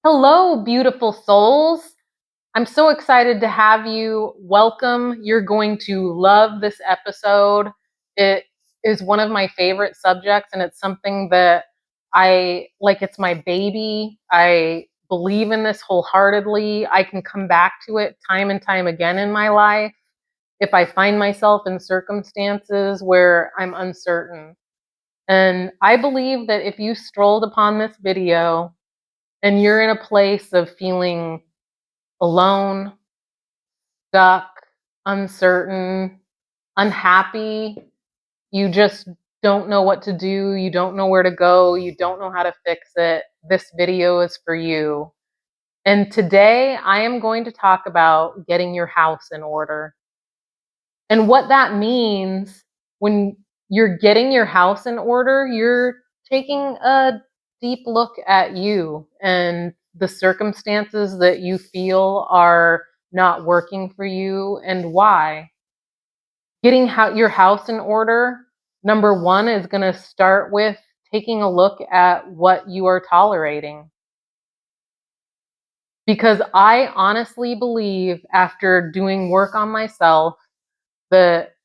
Hello, beautiful souls. I'm so excited to have you. Welcome. You're going to love this episode. It is one of my favorite subjects, and it's something that I like. It's my baby. I believe in this wholeheartedly. I can come back to it time and time again in my life if I find myself in circumstances where I'm uncertain. And I believe that if you strolled upon this video, and you're in a place of feeling alone, stuck, uncertain, unhappy, you just don't know what to do, you don't know where to go, you don't know how to fix it, this video is for you. And today I am going to talk about getting your house in order. And what that means when you're getting your house in order, you're taking a deep look at you and the circumstances that you feel are not working for you and why. Getting your house in order, number one, is going to start with taking a look at what you are tolerating. Because I honestly believe, after doing work on myself, that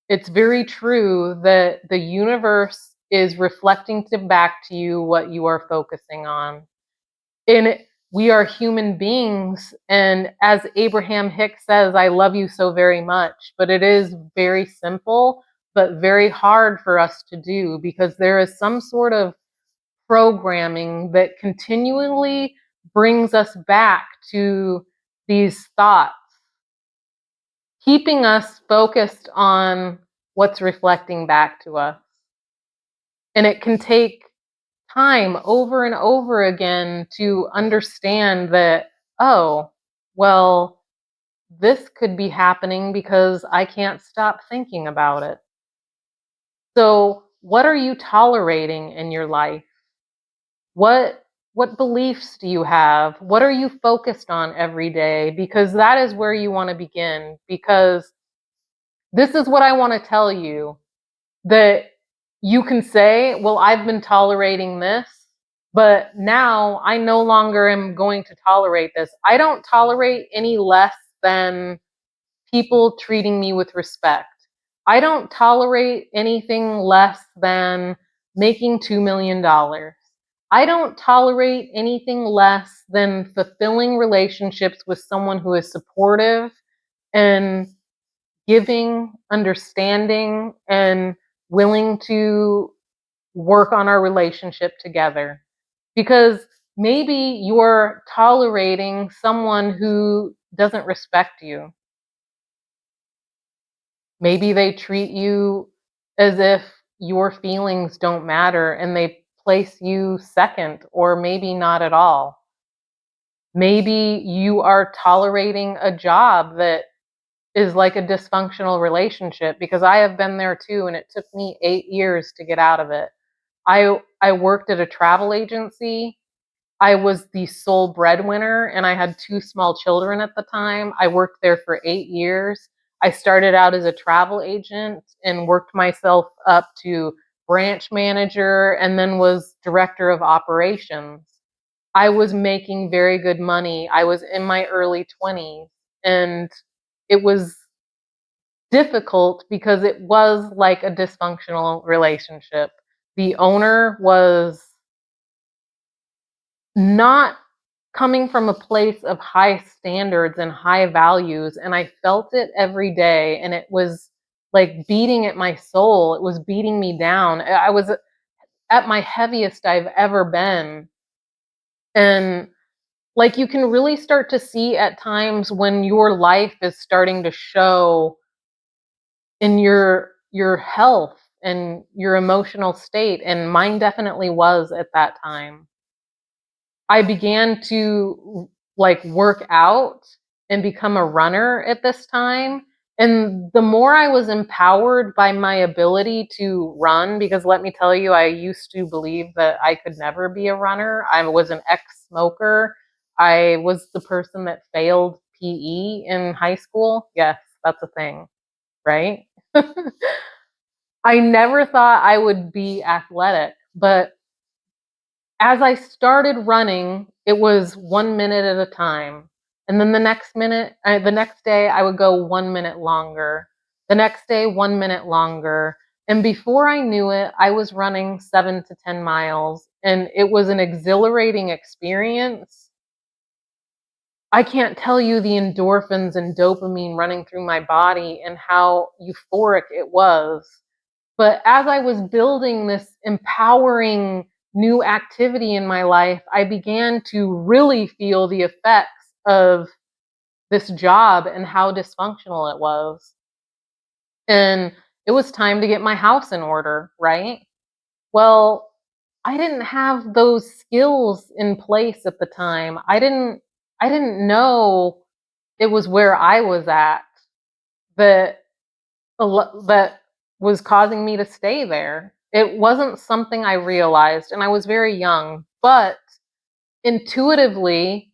it's very true that the universe is reflecting back to you what you are focusing on. And we are human beings. And as Abraham Hicks says, I love you so very much. But it is very simple, but very hard for us to do because there is some sort of programming that continually brings us back to these thoughts, keeping us focused on what's reflecting back to us. And it can take time over and over again to understand that, oh, well, this could be happening because I can't stop thinking about it. So, what are you tolerating in your life? What what beliefs do you have? What are you focused on every day? Because that is where you want to begin. Because this is what I want to tell you, that you can say, well, I've been tolerating this, but now I no longer am going to tolerate this. I don't tolerate any less than people treating me with respect. I don't tolerate anything less than making $2 million. I don't tolerate anything less than fulfilling relationships with someone who is supportive and giving, understanding, and willing to work on our relationship together. Because maybe you're tolerating someone who doesn't respect you. Maybe they treat you as if your feelings don't matter and they place you second, or maybe not at all. Maybe you are tolerating a job that is like a dysfunctional relationship, because I have been there too, and it took me 8 years to get out of it. I worked at a travel agency. I was the sole breadwinner, and I had two small children at the time. I worked there for 8 years. I started out as a travel agent and worked myself up to branch manager and then was director of operations. I was making very good money. I was in my early 20s, and it was difficult because it was like a dysfunctional relationship. The owner was not coming from a place of high standards and high values, and I felt it every day, and it was like beating at my soul. It was beating me down. I was at my heaviest I've ever been. And like, you can really start to see at times when your life is starting to show in your health and your emotional state, and mine definitely was at that time. I began to like work out and become a runner at this time. And the more I was empowered by my ability to run, because let me tell you, I used to believe that I could never be a runner. I was an ex smoker. I was the person that failed PE in high school. Yes, that's a thing, right? I never thought I would be athletic, but as I started running, it was 1 minute at a time. And then the next day, I would go 1 minute longer. The next day, 1 minute longer. And before I knew it, I was running 7 to 10 miles. And it was an exhilarating experience. I can't tell you the endorphins and dopamine running through my body and how euphoric it was. But as I was building this empowering new activity in my life, I began to really feel the effects of this job and how dysfunctional it was. And it was time to get my house in order, right? Well, I didn't have those skills in place at the time. I didn't know it was where I was at that that was causing me to stay there. It wasn't something I realized, and I was very young, but intuitively,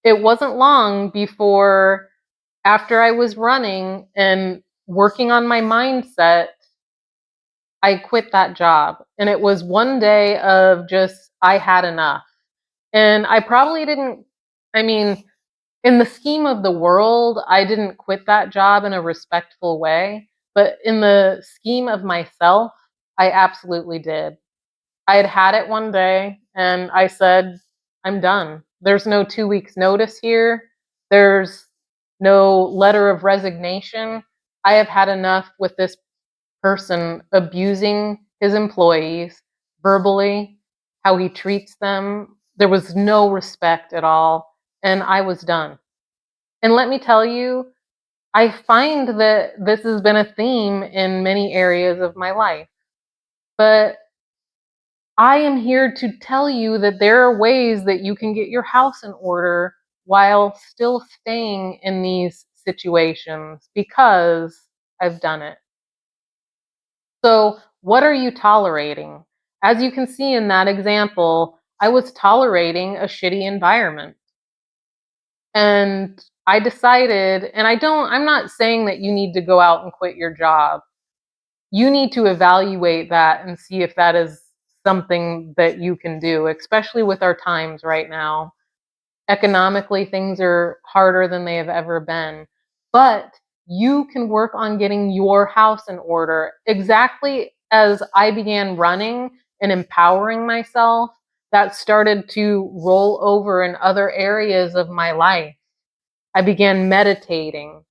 it wasn't long before after I was running and working on my mindset, I quit that job. And it was one day of just, I had enough. And I probably didn't, I mean, in the scheme of the world, I didn't quit that job in a respectful way, but in the scheme of myself, I absolutely did. I had had it one day and I said, I'm done. There's no 2 weeks notice here. There's no letter of resignation. I have had enough with this person abusing his employees verbally, how he treats them. There was no respect at all, and I was done. And let me tell you, I find that this has been a theme in many areas of my life. But I am here to tell you that there are ways that you can get your house in order while still staying in these situations because I've done it. So, what are you tolerating? As you can see in that example, I was tolerating a shitty environment. And I decided, and I'm not saying that you need to go out and quit your job. You need to evaluate that and see if that is something that you can do, especially with our times right now. Economically, things are harder than they have ever been. But you can work on getting your house in order. Exactly as I began running and empowering myself, that started to roll over in other areas of my life. I began meditating.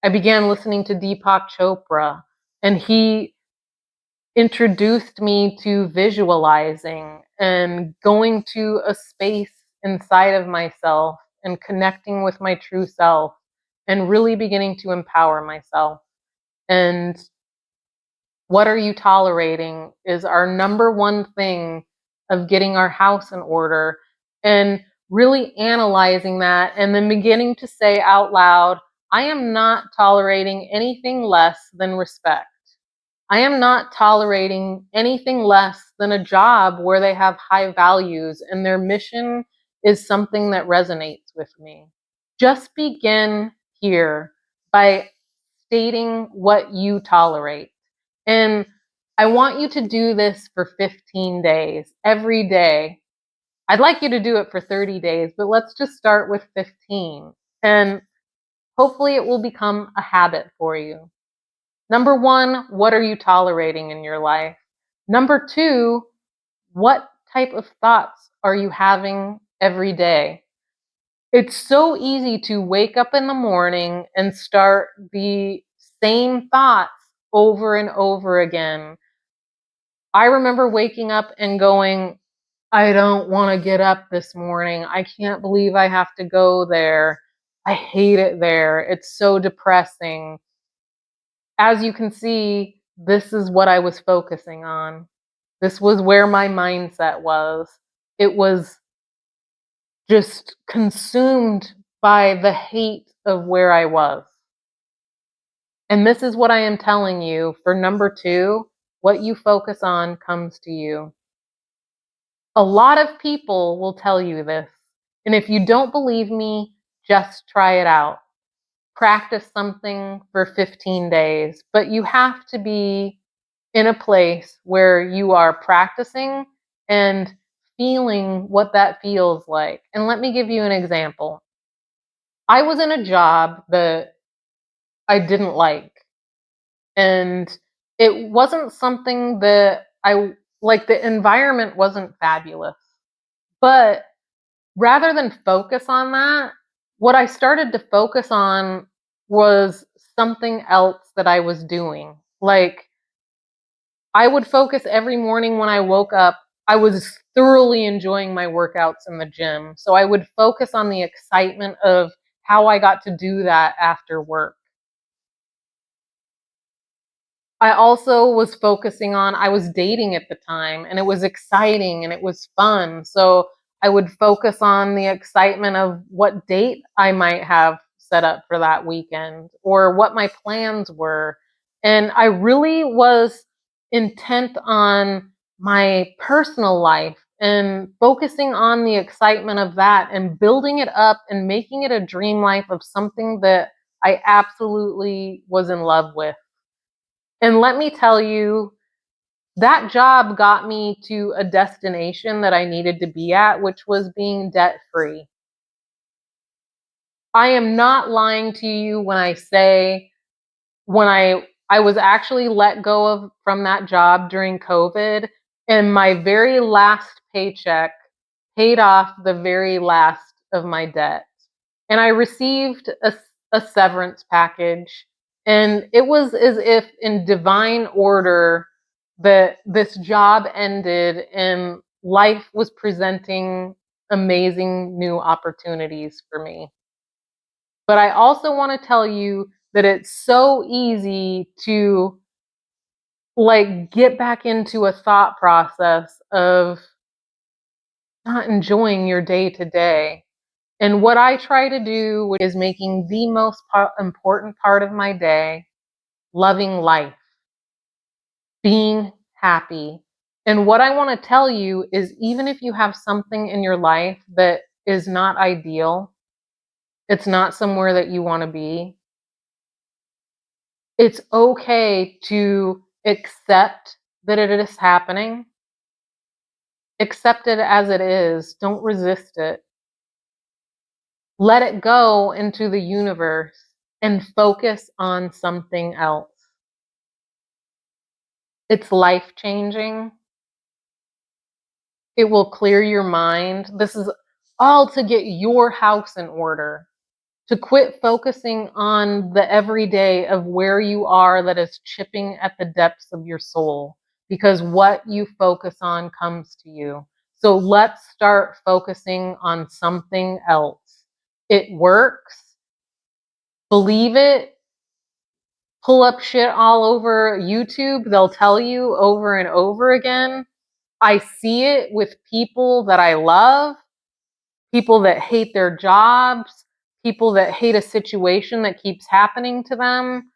I began listening to Deepak Chopra, and he introduced me to visualizing and going to a space inside of myself and connecting with my true self and really beginning to empower myself. And what are you tolerating is our number one thing of getting our house in order and really analyzing that and then beginning to say out loud, I am not tolerating anything less than respect. I am not tolerating anything less than a job where they have high values and their mission is something that resonates with me. Just begin here by stating what you tolerate. And I want you to do this for 15 days, every day. I'd like you to do it for 30 days, but let's just start with 15. And hopefully it will become a habit for you. Number one, what are you tolerating in your life? Number two, what type of thoughts are you having every day? It's so easy to wake up in the morning and start the same thoughts over and over again. I remember waking up and going, I don't want to get up this morning. I can't believe I have to go there. I hate it there. It's so depressing. As you can see, this is what I was focusing on. This was where my mindset was. It was just consumed by the hate of where I was. And this is what I am telling you for number two, what you focus on comes to you. A lot of people will tell you this. And if you don't believe me, just try it out. Practice something for 15 days, but you have to be in a place where you are practicing and feeling what that feels like. And let me give you an example. I was in a job that I didn't like, and it wasn't something that I like, the environment wasn't fabulous. But rather than focus on that, what I started to focus on was something else that I was doing. Like, I would focus every morning when I woke up, I was thoroughly enjoying my workouts in the gym. So I would focus on the excitement of how I got to do that after work. I also was focusing on, I was dating at the time, and it was exciting and it was fun. So I would focus on the excitement of what date I might have set up for that weekend or what my plans were. And I really was intent on my personal life and focusing on the excitement of that and building it up and making it a dream life of something that I absolutely was in love with. And let me tell you, that job got me to a destination that I needed to be at, which was being debt free. I am not lying to you when I say when I was actually let go of from that job during COVID, and my very last paycheck paid off the very last of my debt. And I received a severance package, and it was as if in divine order that this job ended and life was presenting amazing new opportunities for me. But I also want to tell you that it's so easy to like get back into a thought process of not enjoying your day to day. And what I try to do is making the most important part of my day loving life, being happy. And what I want to tell you is even if you have something in your life that is not ideal, it's not somewhere that you want to be, it's okay to accept that it is happening. Accept it as it is. Don't resist it. Let it go into the universe and focus on something else. It's life changing. It will clear your mind. This is all to get your house in order, to quit focusing on the everyday of where you are that is chipping at the depths of your soul, because what you focus on comes to you. So let's start focusing on something else. It works. Believe it. Pull up shit all over YouTube. They'll tell you over and over again. I see it with people that I love, people that hate their jobs, people that hate a situation that keeps happening to them.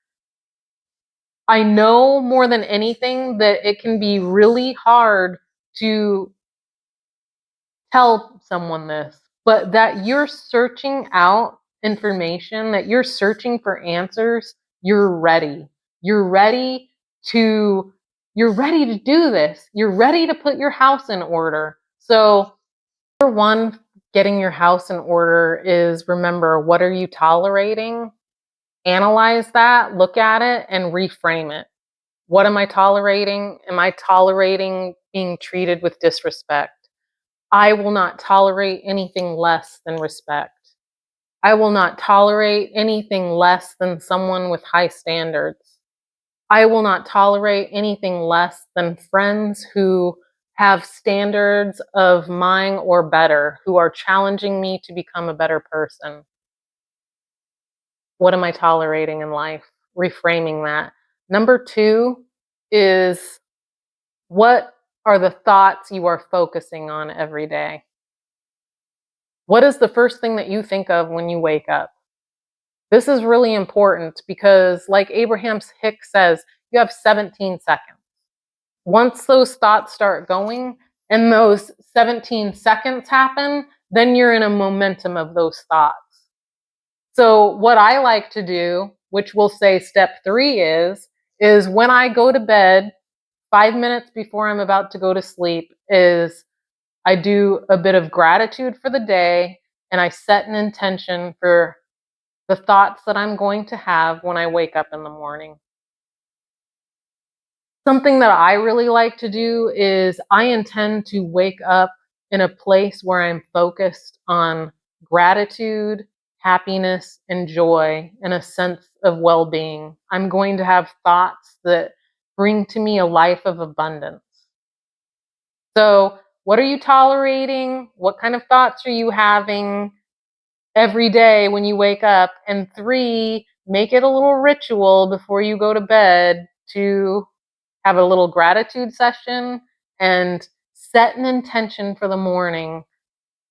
I know more than anything that it can be really hard to tell someone this, but that you're searching out information, that you're searching for answers, you're ready. You're ready to you're ready to do this. You're ready to put your house in order. So, number one, getting your house in order is remember, what are you tolerating? Analyze that, look at it, and reframe it. What am I tolerating? Am I tolerating being treated with disrespect? I will not tolerate anything less than respect. I will not tolerate anything less than someone with high standards. I will not tolerate anything less than friends who have standards of mine or better, who are challenging me to become a better person. What am I tolerating in life? Reframing that. Number two is, what are the thoughts you are focusing on every day? What is the first thing that you think of when you wake up? This is really important because, like Abraham Hicks says, you have 17 seconds. Once those thoughts start going and those 17 seconds happen, then you're in a momentum of those thoughts. So, what I like to do, which we'll say step three is when I go to bed, 5 minutes before I'm about to go to sleep, is I do a bit of gratitude for the day, and I set an intention for the thoughts that I'm going to have when I wake up in the morning. Something that I really like to do is I intend to wake up in a place where I'm focused on gratitude, happiness, and joy, and a sense of well being. I'm going to have thoughts that bring to me a life of abundance. So, what are you tolerating? What kind of thoughts are you having every day when you wake up? And three, make it a little ritual before you go to bed to have a little gratitude session and set an intention for the morning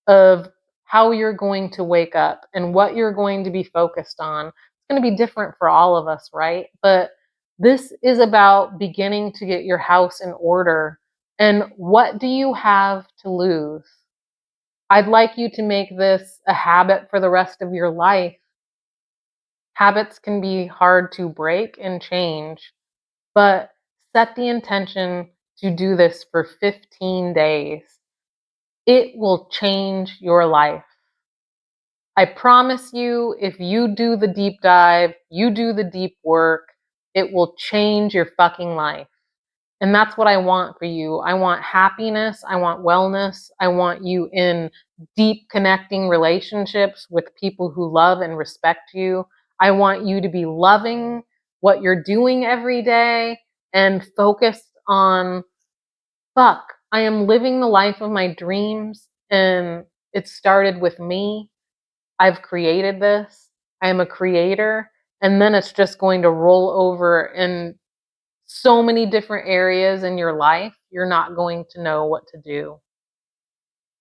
of how you're going to wake up and what you're going to be focused on. It's going to be different for all of us, right? But this is about beginning to get your house in order. And what do you have to lose? I'd like you to make this a habit for the rest of your life. Habits can be hard to break and change, but set the intention to do this for 15 days. It will change your life. I promise you, if you do the deep dive, you do the deep work, it will change your fucking life. And that's what I want for you. I want happiness. I want wellness. I want you in deep connecting relationships with people who love and respect you. I want you to be loving what you're doing every day and focused on, fuck, I am living the life of my dreams. And it started with me. I've created this. I am a creator. And then it's just going to roll over in so many different areas in your life. You're not going to know what to do.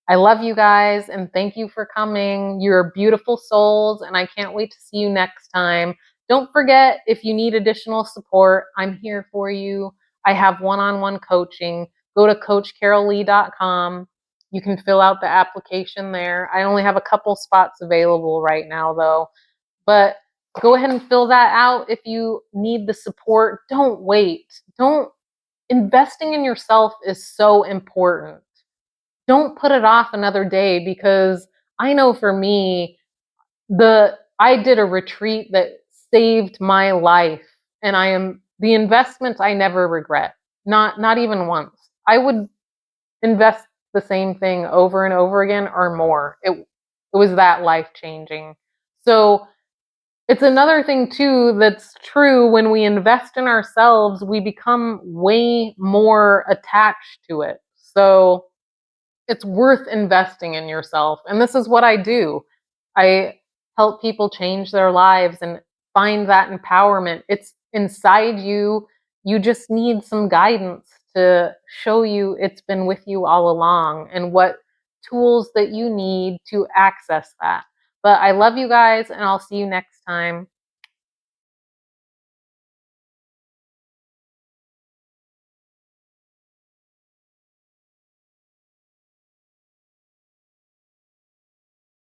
I love you guys and thank you for coming. You're beautiful souls, and I can't wait to see you next time. Don't forget, if you need additional support, I'm here for you. I have one-on-one coaching. Go to coachcarollee.com. You can fill out the application there. I only have a couple spots available right now, though. But go ahead and fill that out if you need the support. Don't wait. Don't Investing in yourself is so important. Don't put it off another day, because I know for me, I did a retreat that saved my life, and the investment I never regret. Not even once. I would invest the same thing over and over again or more. It was that life-changing. So it's another thing too that's true. When we invest in ourselves, we become way more attached to it. So it's worth investing in yourself. And this is what I do. I help people change their lives and find that empowerment. It's inside you. You just need some guidance to show you it's been with you all along and what tools that you need to access that. But I love you guys, and I'll see you next time.